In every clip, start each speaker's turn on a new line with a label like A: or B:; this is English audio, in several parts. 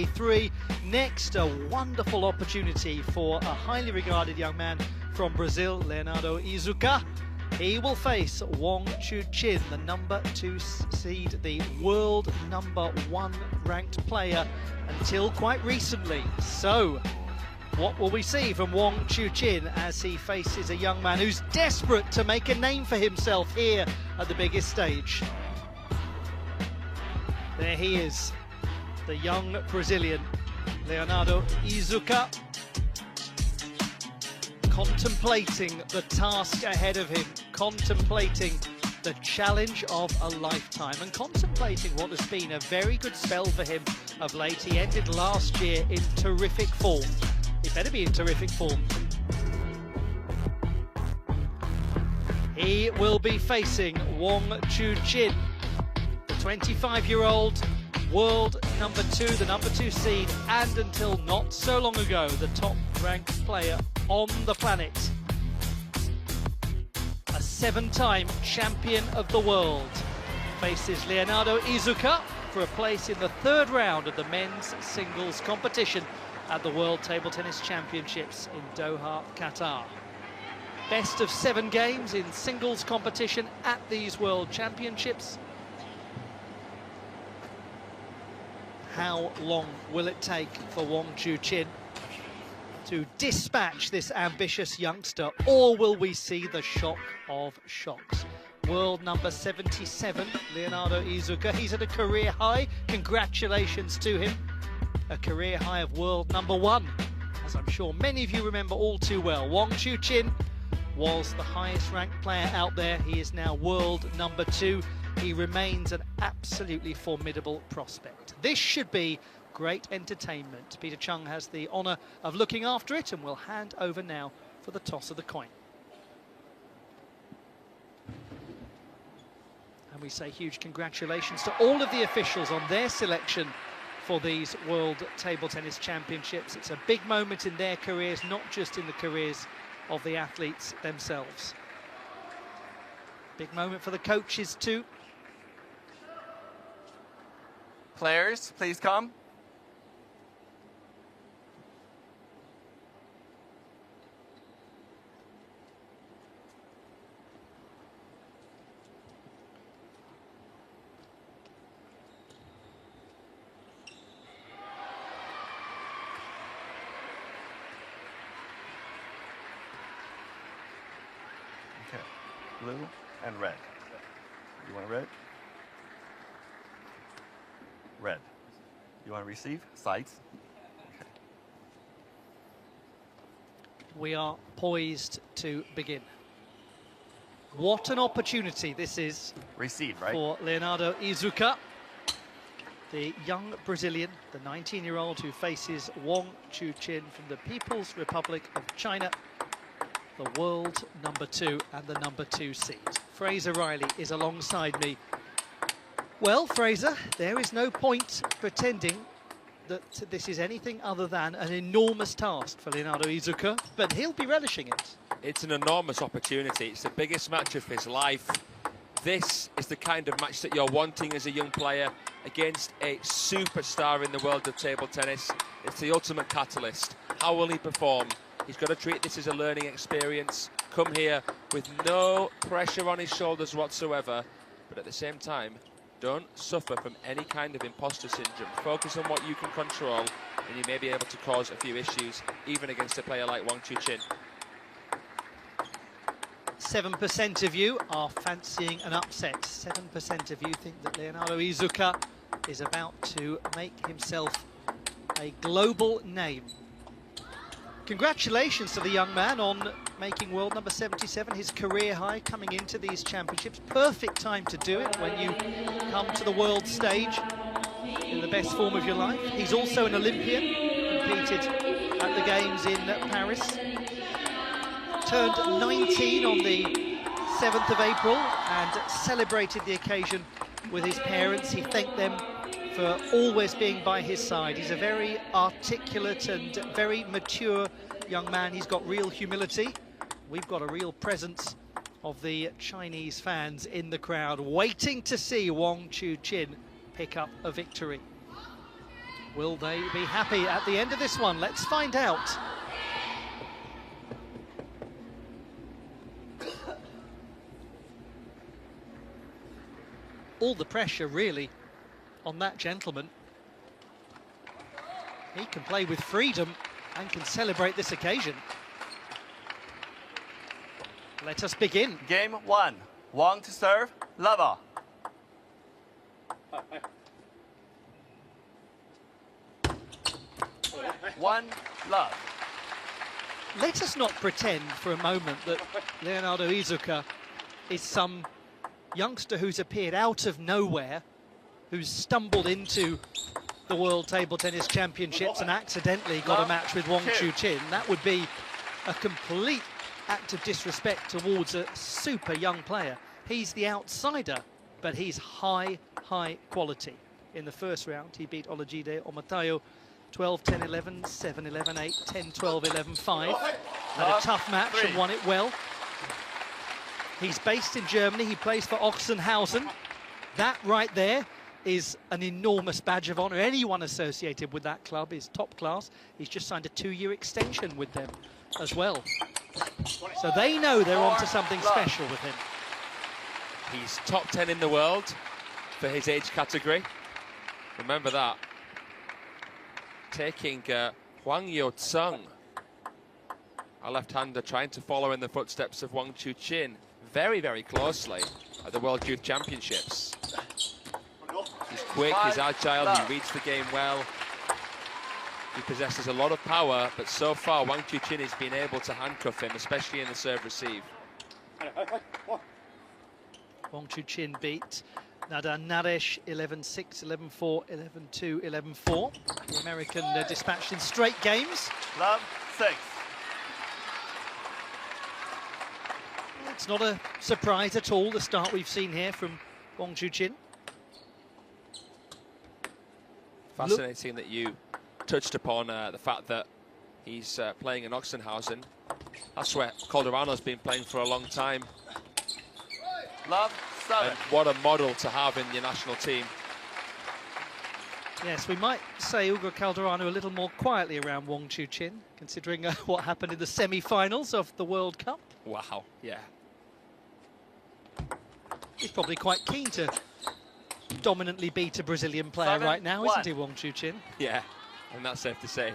A: 3. Next, a wonderful opportunity for a highly regarded young man from Brazil, Leonardo IIZUKA. He will face Wang Chuqin, the number 2 seed, the world number 1 ranked player until quite recently. So, what will we see from Wang Chuqin as he faces a young man who's desperate to make a name for himself here at the biggest stage? There he is, the young Brazilian, Leonardo IIZUKA, contemplating the task ahead of him, contemplating the challenge of a lifetime, and contemplating what has been a very good spell for him of late. He ended last year in terrific form. He better be in terrific form. He will be facing Wang Chuqin, the 25-year-old world number 2, the number 2 seed, and until not so long ago, the top-ranked player on the planet. A 7-time champion of the world faces Leonardo IIZUKA for a place in the 3rd round of the men's singles competition at the World Table Tennis Championships in Doha, Qatar. Best of 7 games in singles competition at these World Championships. How long will it take for Wang Chuqin to dispatch this ambitious youngster, or will we see the shock of shocks? World number 77, Leonardo IIZUKA, he's at a career high. Congratulations to him. A career high of world number 1, as I'm sure many of you remember all too well. Wang Chuqin was the highest ranked player out there. He is now world number 2. He remains an absolutely formidable prospect. This should be great entertainment. Peter Chung has the honour of looking after it, and will hand over now for the toss of the coin. And we say huge congratulations to all of the officials on their selection for these World Table Tennis Championships. It's a big moment in their careers, not just in the careers of the athletes themselves. Big moment for the coaches too.
B: Players, please come. Okay, blue and red. You want red? Red. You want to receive? Sides. Okay.
A: We are poised to begin. What an opportunity this is.
B: Receive, right?
A: For Leonardo IIZUKA, the young Brazilian, the 19-year-old who faces Wang Chuqin from the People's Republic of China, the world number 2 and the number 2 seed. Fraser Riley is alongside me. Well, Fraser, there is no point pretending that this is anything other than an enormous task for Leonardo IIZUKA, but he'll be relishing it.
C: It's an enormous opportunity. It's the biggest match of his life. This is the kind of match that you're wanting as a young player against a superstar in the world of table tennis. It's the ultimate catalyst. How will he perform? He's got to treat this as a learning experience. Come here with no pressure on his shoulders whatsoever, but at the same time, don't suffer from any kind of imposter syndrome. Focus on what you can control, and you may be able to cause a few issues, even against a player like Wang Chuqin.
A: 7% of you are fancying an upset. 7% of you think that Leonardo IIZUKA is about to make himself a global name. Congratulations to the young man on making world number 77, his career high coming into these championships. Perfect time to do it when you come to the world stage in the best form of your life. He's also an Olympian, competed at the Games in Paris. Turned 19 on the 7th of April and celebrated the occasion with his parents. He thanked them for always being by his side. He's a very articulate and very mature young man. He's got real humility. We've got a real presence of the Chinese fans in the crowd, waiting to see Wang Chuqin pick up a victory. Will they be happy at the end of this one? Let's find out. All the pressure really on that gentleman. He can play with freedom and can celebrate this occasion. Let us begin.
B: Game 1. Wang to serve. Lava. One love.
A: Let us not pretend for a moment that Leonardo IIZUKA is some youngster who's appeared out of nowhere, who's stumbled into the World Table Tennis Championships and accidentally got a match with Wang Chuqin. That would be a complete act of disrespect towards a super young player. He's the outsider, but he's high quality. In the first round, he beat Olajide Omatayo 12-10, 11, 7, 11, 8, 10, 12, 11, 5. Had a tough match and won it well. He's based in Germany. He plays for Ochsenhausen. That right there is an enormous badge of honour. Anyone associated with that club is top class. He's just signed a 2-year extension with them as well. So they know they're onto something special with him.
C: He's top 10 in the world for his age category. Remember that. Taking Huang Yo-tsung, a left-hander trying to follow in the footsteps of Wang Chuqin very closely at the World Youth Championships. He's quick, he's agile, he reads the game well. He possesses a lot of power, but so far Wang Chuqin has been able to handcuff him, especially in the serve-receive.
A: Wang Chuqin beat Nadan Naresh 11-6, 11-4, 11-2, 11-4. The American dispatched in straight games.
B: Love 6.
A: It's not a surprise at all, the start we've seen here from Wang Chuqin.
C: Fascinating that you touched upon the fact that he's playing in Ochsenhausen. That's where Calderano's been playing for a long time.
B: Love 7.
C: And what a model to have in your national team.
A: Yes, we might say Ugo Calderano a little more quietly around Wang Chuqin, considering what happened in the semi-finals of the World Cup.
C: Wow, yeah.
A: He's probably quite keen to dominantly beat a Brazilian player right now, isn't he, Wang Chuqin?
C: Yeah, and that's safe to say.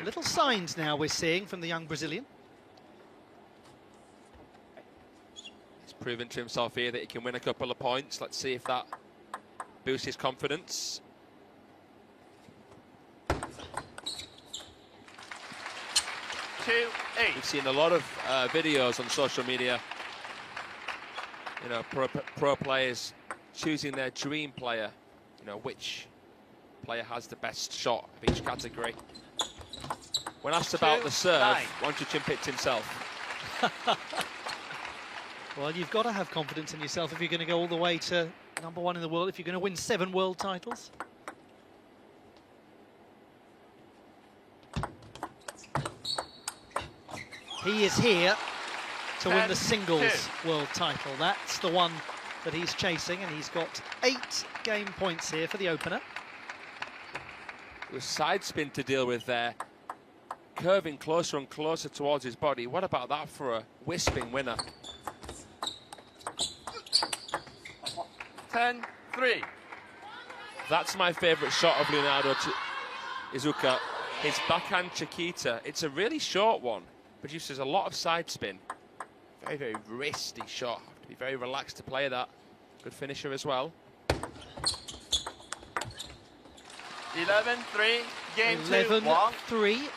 A: Little signs now we're seeing from the young Brazilian.
C: He's proven to himself here that he can win a couple of points. Let's see if that boosts his confidence. We've seen a lot of videos on social media. You know, pro players choosing their dream player. You know, which player has the best shot of each category. When asked about the serve, Wang Chuqin picked himself.
A: Well, you've got to have confidence in yourself if you're going to go all the way to #1 in the world, if you're going to win 7 world titles. He is here to win the singles world title. That's the one that he's chasing, and he's got 8 game points here for the opener.
C: It was side spin to deal with there, curving closer and closer towards his body. What about that for a wisping winner?
B: 10-3.
C: That's my favourite shot of Leonardo IIZUKA. His backhand Chiquita. It's a really short one. Produces a lot of side spin. Very wristy shot. Have to be very relaxed to play that. Good finisher as well.
B: 11-3. Game 2.
A: 11-3.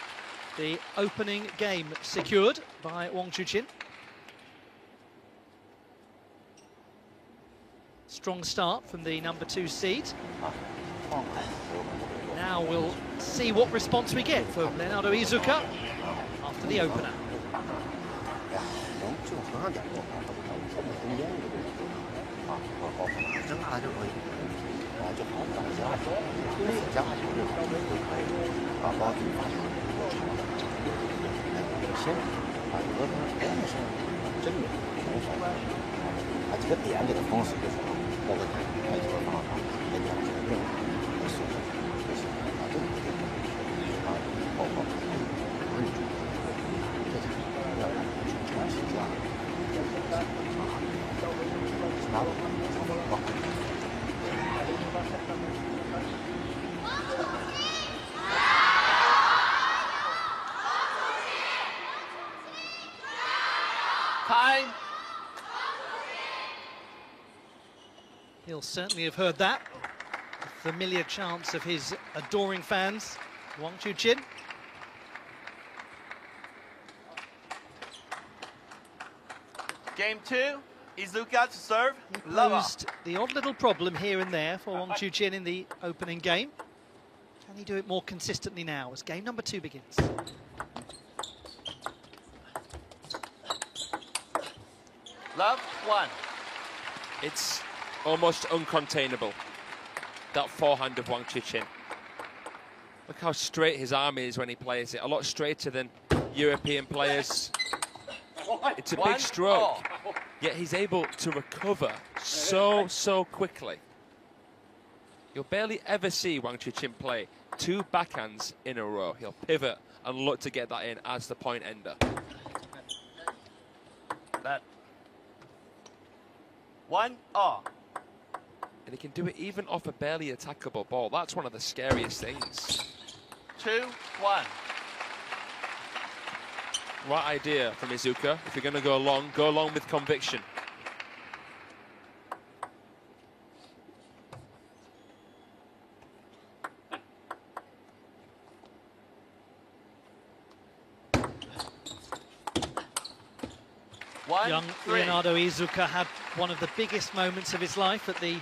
A: The opening game secured by Wang Chuqin. Strong start from the #2 seed. Now we'll see what response we get from Leonardo IIZUKA after the opener.
D: 就好大家加油，把自己发现先有的真的是真的很少，这个点给他封死就是包括开球方法，人家是任何素质这些这个包括这才要让全世界拿到
B: Time.
A: He'll certainly have heard that. The familiar chants of his adoring fans. Wang Chuqin.
B: Game 2. IIZUKA to serve.
A: He
B: Lava.
A: posed the odd little problem here and there for Wang Chuqin in the opening game. Can he do it more consistently now as game number 2 begins?
B: Love 1.
C: It's almost uncontainable, that forehand of Wang Chuqin. Look how straight his arm is when he plays it, a lot straighter than European players. It's a big stroke, yet he's able to recover so quickly. You'll barely ever see Wang Chuqin play 2 backhands in a row. He'll pivot and look to get that in as the point ender.
B: That 1-all.
C: And he can do it even off a barely attackable ball. That's one of the scariest things.
B: 2-1.
C: Right idea from IIZUKA. If you're going to go long with conviction.
A: Young Leonardo IIZUKA had one of the biggest moments of his life at the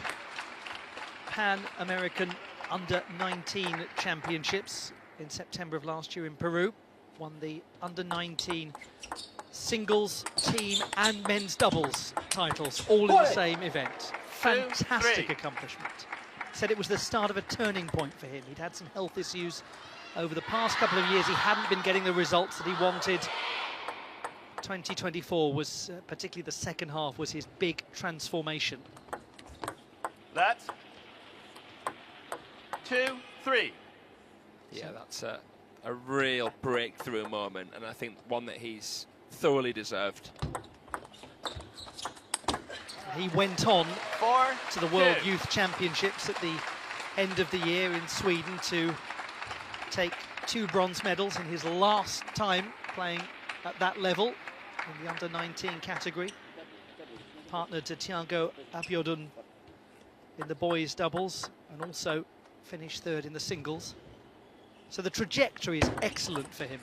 A: Pan-American Under-19 Championships in September of last year in Peru. Won the Under-19 singles, team and men's doubles titles, all in the same event. Fantastic accomplishment. Said it was the start of a turning point for him. He'd had some health issues over the past couple of years. He hadn't been getting the results that he wanted. 2024 was, particularly the second half, was his big transformation.
B: That's 2-3.
C: Yeah, that's a real breakthrough moment, and I think one that he's thoroughly deserved.
A: He went on
B: 4-2.
A: to the World Youth Championships at the end of the year in Sweden to take 2 bronze medals in his last time playing at that level in the under-19 category. Partnered to Thiago Abiodun in the boys' doubles and also finished 3rd in the singles. So the trajectory is excellent for him.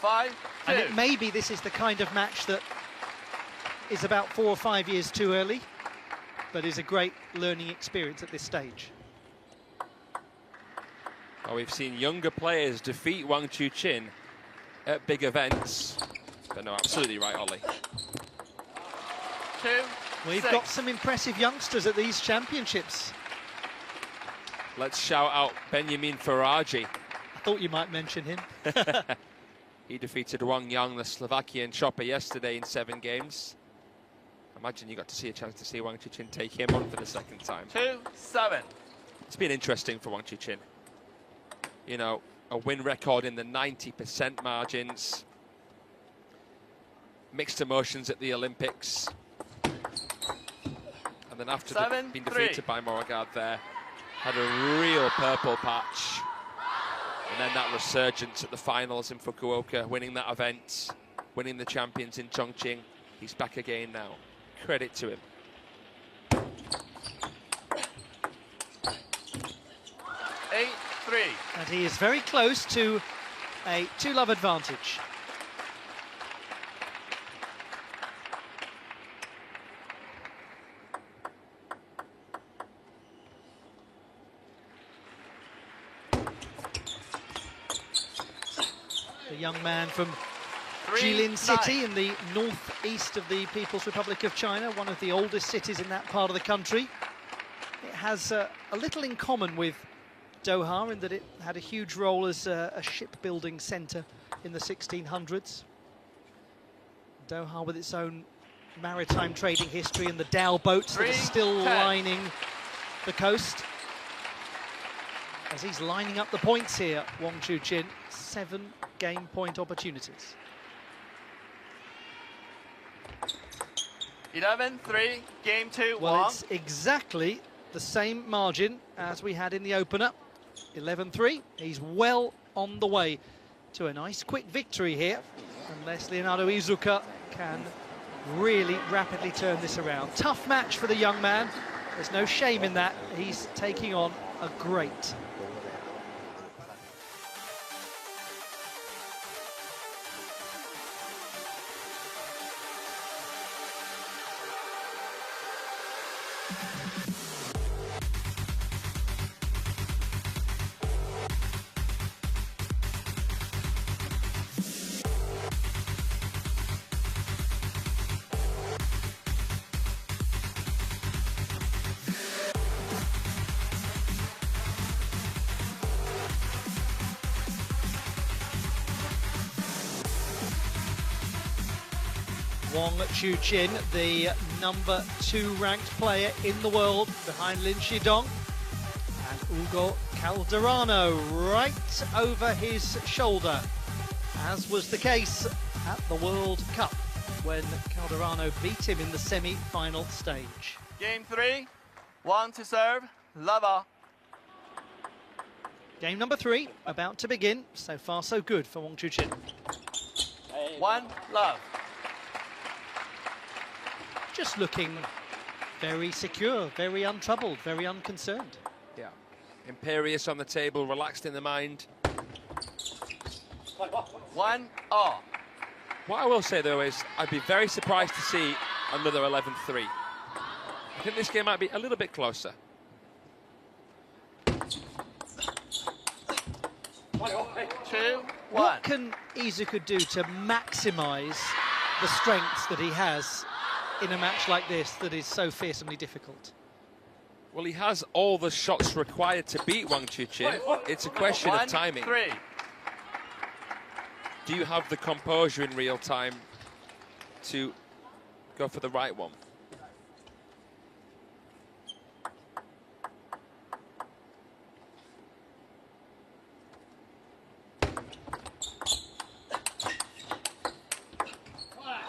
B: 5-2.
A: And it may be this is the kind of match that is about 4 or 5 years too early, but is a great learning experience at this stage.
C: Well, we've seen younger players defeat Wang Chuqin at big events. But no, absolutely right, Ollie.
B: 2-6.
A: We've got some impressive youngsters at these championships.
C: Let's shout out Benjamin Faraji.
A: I thought you might mention him.
C: He defeated Wang Yang, the Slovakian chopper, yesterday in 7 games. Imagine you got to see a chance to see Wang Chuqin take him on for the second time.
B: 2-7.
C: It's been interesting for Wang Chuqin. You know, a win record in the 90% margins. Mixed emotions at the Olympics. And then after being defeated by Moragard there, had a real purple patch. And then that resurgence at the finals in Fukuoka, winning that event, winning the champions in Chongqing. He's back again now. Credit to him.
B: 8-3.
A: And he is very close to a 2-love advantage. The young man from Jilin City in the northeast of the People's Republic of China, one of the oldest cities in that part of the country. It has a little in common with Doha in that it had a huge role as a shipbuilding centre in the 1600s. Doha with its own maritime trading history and the dhow boats that are still lining the coast. As he's lining up the points here, Wang Chuqin, 7 game point opportunities.
B: 11-3, game 2,
A: Well,
B: Wang.
A: it's exactly the same margin as we had in the opener. 11-3. He's well on the way to a nice quick victory here, unless Leonardo IIZUKA can really rapidly turn this around. Tough match for the young man. There's no shame in that. He's taking on a great. Wang Chuqin, the number 2 ranked player in the world, behind Lin Shidong, and Ugo Calderano right over his shoulder, as was the case at the World Cup when Calderano beat him in the semi-final stage.
B: Game 3, Wang to serve, lover.
A: Game number 3 about to begin. So far so good for Wang Chuqin.
B: 1 love.
A: Just looking very secure, very untroubled, very unconcerned.
C: Yeah, imperious on the table, relaxed in the mind.
B: 1 all.
C: What I will say, though, is I'd be very surprised to see another 11-3. I think this game might be a little bit closer.
B: 2, 1.
A: What can IIZUKA do to maximise the strengths that he has in a match like this that is so fearsomely difficult?
C: Well, he has all the shots required to beat Wang Chuqin. It's a question of timing.
B: 1-3.
C: Do you have the composure in real time to go for the right one?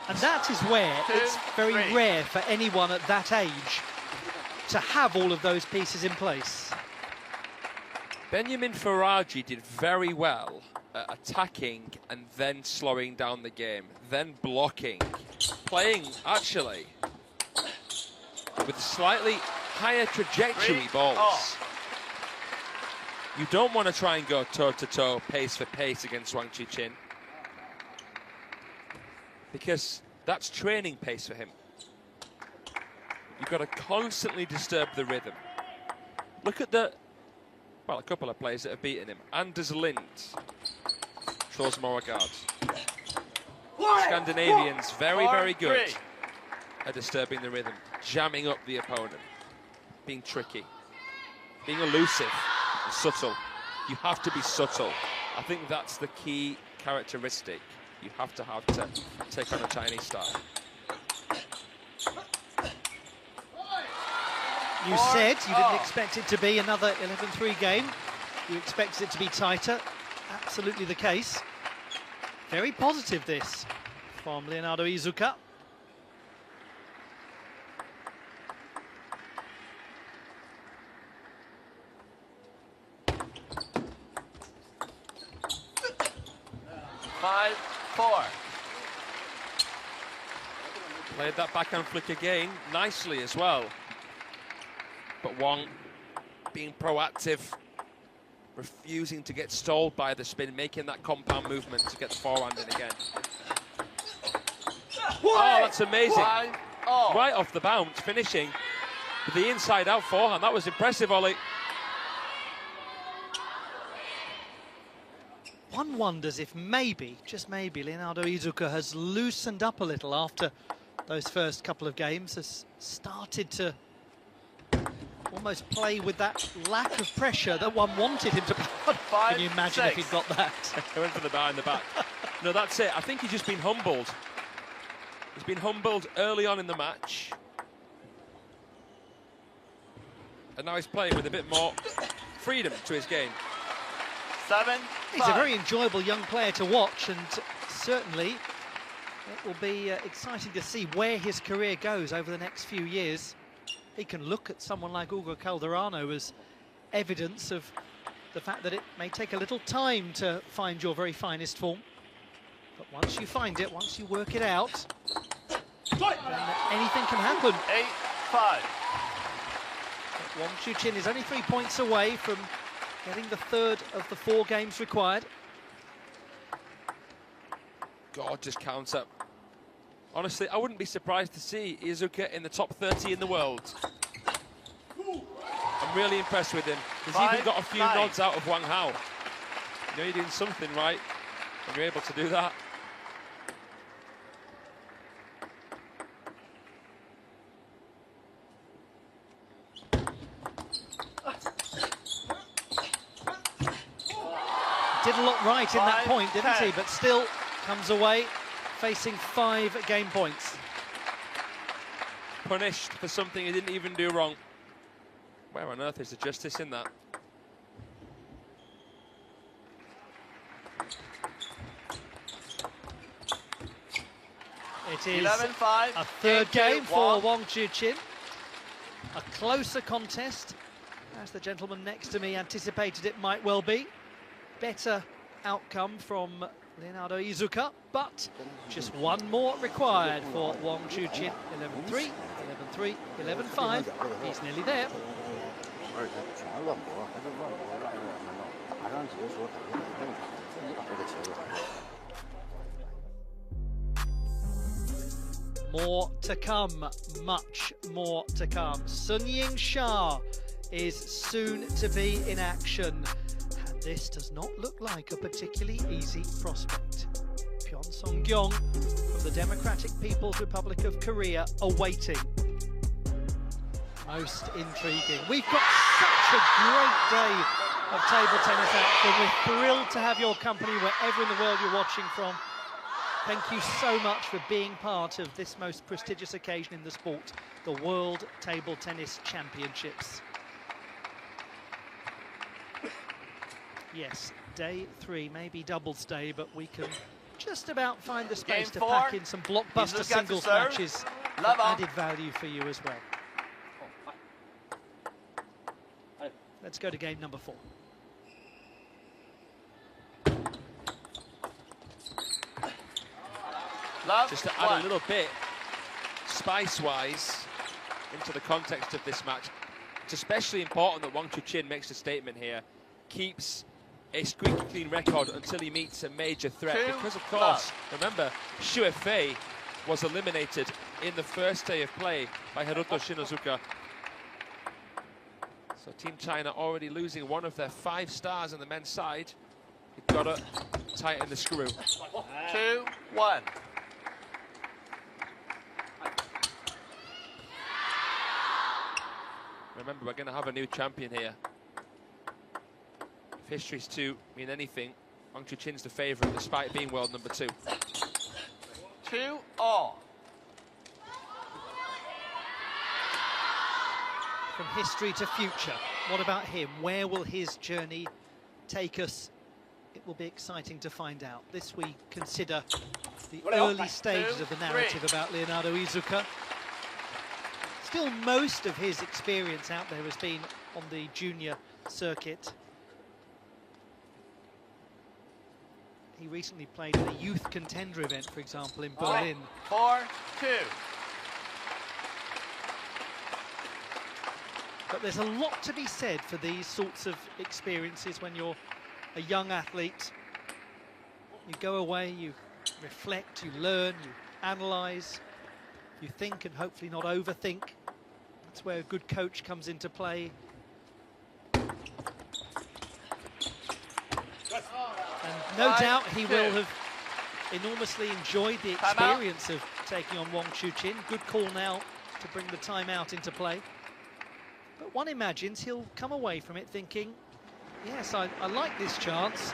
A: And that is where it's very rare for anyone at that age to have all of those pieces in place.
C: Benjamin Faraji did very well at attacking and then slowing down the game, then blocking, playing actually with slightly higher trajectory balls. You don't want to try and go toe-to-toe, pace for pace against Wang Chuqin, because that's training pace for him. You've got to constantly disturb the rhythm. Look at a couple of players that have beaten him. Anders Lind throws more regards. Scandinavians, very good at disturbing the rhythm, jamming up the opponent, being tricky, being elusive, and subtle. You have to be subtle. I think that's the key characteristic you have to take on a Chinese style.
A: You said you didn't expect it to be another 11-3 game. You expected it to be tighter. Absolutely the case. Very positive this from Leonardo IIZUKA.
C: Played that backhand flick again nicely as well. But Wang being proactive, refusing to get stalled by the spin, making that compound movement to get the forehand in again. Oh, that's amazing. Right off the bounce, finishing with the inside-out forehand. That was impressive, Ollie.
A: One wonders if maybe, just maybe, Leonardo IIZUKA has loosened up a little after those first couple of games, has started to almost play with that lack of pressure that one wanted him to play. Can you imagine if he'd got that?
C: He went for the bar in the back. No, that's it. I think he's just been humbled. He's been humbled early on in the match. And now he's playing with a bit more freedom to his game.
B: 7-5.
A: He's a very enjoyable young player to watch, and certainly it will be exciting to see where his career goes over the next few years. He can look at someone like Ugo Calderano as evidence of the fact that it may take a little time to find your very finest form. But once you find it, once you work it out, then anything can happen.
B: 8-5.
A: Wang Chuqin is only 3 points away from getting the third of the 4 games required.
C: Gorgeous counter. Honestly, I wouldn't be surprised to see IIZUKA in the top 30 in the world. I'm really impressed with him. He's even got a few nods out of Wang Hao. You know you're doing something right when you're able to do that.
A: Did a lot right in that point, didn't
B: 5-10.
A: he? But still comes away facing 5 game points.
C: Punished for something he didn't even do wrong. Where on earth is the justice in that?
A: It is
B: 11-5.
A: a third game for
B: Wang.
A: Wang Chuqin. A closer contest, as the gentleman next to me anticipated it might well be. Better outcome from Leonardo IIZUKA, but just one more required for Wang Chuqin. 11-3, 11-3, 11-5. He's nearly there.
D: 而且全乱搏，还是乱搏乱乱乱乱，打上结束感觉很正常，自己把这个节奏打对。
A: More to come, much more to come. Sun Ying-sha is soon to be in action, and this does not look like a particularly easy prospect. Pyeon Song-gyong from the Democratic People's Republic of Korea awaiting. Most intriguing. We've got such a great day of table tennis action. We're thrilled to have your company wherever in the world you're watching from. Thank you so much for being part of this most prestigious occasion in the sport, the World Table Tennis Championships. Yes, day 3, maybe doubles day, but we can just about find the space to pack in some blockbuster singles matches for added value for you as well. Let's go to game number 4.
C: Just to add a little bit, spice-wise, into the context of this match, it's especially important that Wang Chuqin makes a statement here, keeps a squeaky clean record until he meets a major threat. Because, of course, remember, Xue Fei was eliminated in the first day of play by Hiroto Shinozuka. So Team China already losing one of their 5 stars on the men's side. You've got to tighten the screw.
B: 2-1.
C: Remember, we're going to have a new champion here. If history's to mean anything, Wang Chuqin's the favourite despite being world number 2.
B: 2-all.
A: From history to future, what about him? Where will his journey take us? It will be exciting to find out. This we consider the early stages of the narrative about Leonardo IIZUKA. Still, most of his experience out there has been on the junior circuit. He recently played in a youth contender event, for example, in Berlin.
B: 4-2.
A: But there's a lot to be said for these sorts of experiences when you're a young athlete. You go away, you reflect, you learn, you analyse, you think and hopefully not overthink. That's where a good coach comes into play. And no doubt he will have enormously enjoyed the experience of taking on Wang Chuqin. Good call now to bring the timeout into play. But But one imagines he'll come away from it thinking, yes, I like this chance.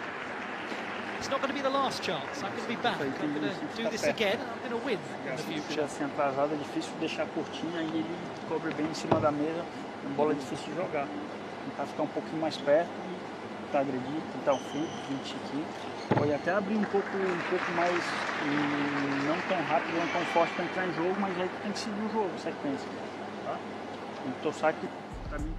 A: It's not going to be the last chance. I'm going to be back. I'm going to do this again. And I'm going to win in the future.
E: Assim atrasado é difícil deixar curtinha e ele cobre bem em cima da mesa. A bola é difícil de jogar. Tentar ficar um pouquinho mais perto e tentar agredir, tentar um fim, 20 aqui. Pode até abrir um pouco mais, não tão rápido, não tão forte para entrar em jogo, mas aí tem que seguir o jogo, sequência. Tá? Então saque para mim.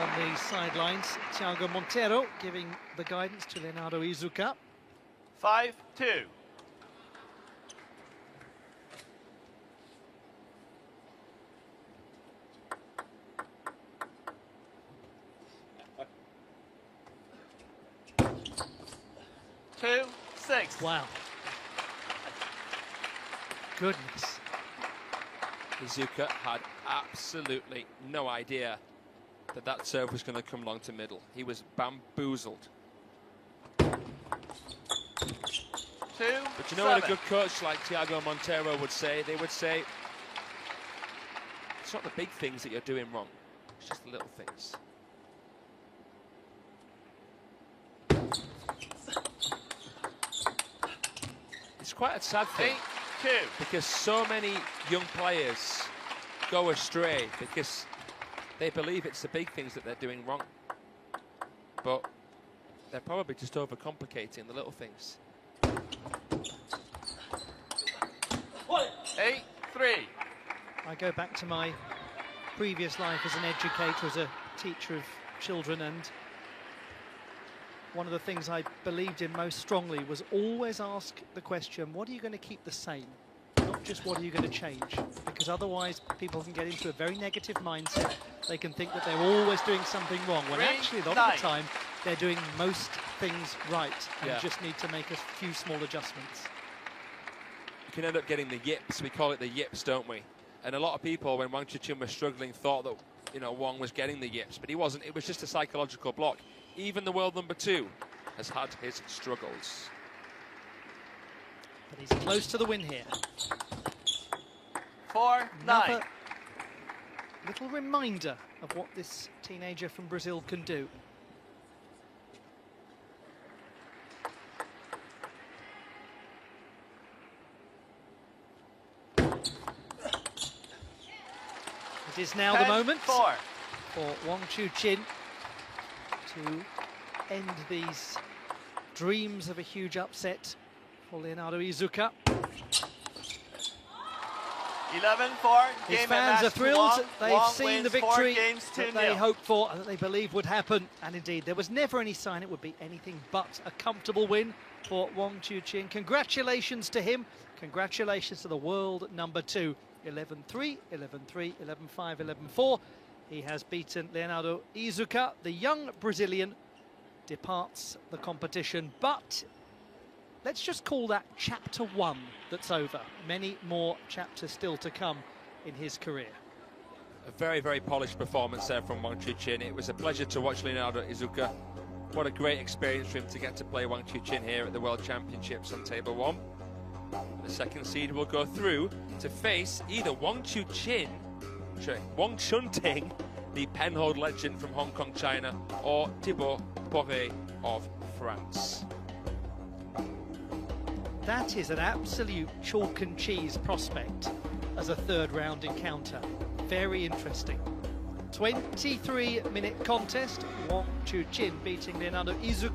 A: On the sidelines, Thiago Monteiro giving the guidance to Leonardo IIZUKA.
B: 5-2. Two, 6.
A: Wow. Goodness.
C: IIZUKA had absolutely no idea that serve was going to come long to middle. He was bamboozled.
B: 2,
C: But you know what a good coach like Thiago Monteiro would say? They would say, it's not the big things that you're doing wrong, it's just the little things. It's quite a sad thing
B: 8-2.
C: because so many young players go astray because they believe it's the big things that they're doing wrong. But they're probably just overcomplicating the little things.
B: 8-3.
A: I go back to my previous life as an educator, as a teacher of children, and one of the things I believed in most strongly was always ask the question, what are you going to keep the same? Not just what are you going to change? Because otherwise people can get into a very negative mindset. They can think that they're always doing something wrong, when actually a lot of the time they're doing most things right and just need to make a few small adjustments.
C: You can end up getting the yips. We call it the yips, don't we? And a lot of people, when Wang Chuqin was struggling, thought that, you know, Wang was getting the yips, but he wasn't. It was just a psychological block. Even the world number 2 has had his struggles.
A: But he's close to the win here.
B: 4-9.
A: Another little reminder of what this teenager from Brazil can do. It is now the moment for Wang Chuqin to end these dreams of a huge upset for Leonardo IIZUKA.
B: 11-4.
A: His fans are thrilled. They've seen the victory that they hoped for and that they believed would happen. And indeed, there was never any sign it would be anything but a comfortable win for Wang Chuqin. Congratulations to him. Congratulations to the world number 2. 11-3, 11-3, 11-5, 11-4. He has beaten Leonardo IIZUKA. The young Brazilian departs the competition, but let's just call that chapter 1 that's over. Many more chapters still to come in his career.
C: A very, very polished performance there from Wang Chuqin. It was a pleasure to watch Leonardo IIZUKA. What a great experience for him to get to play Wang Chuqin here at the World Championships on table 1. The second seed will go through to face either Wang Chuqin, Wang Chunting, the penhold legend from Hong Kong, China, or Thibaut Porret of France.
A: That is an absolute chalk and cheese prospect as a third round encounter. Very interesting. 23-minute contest. Wang Chuqin beating Leonardo IIZUKA.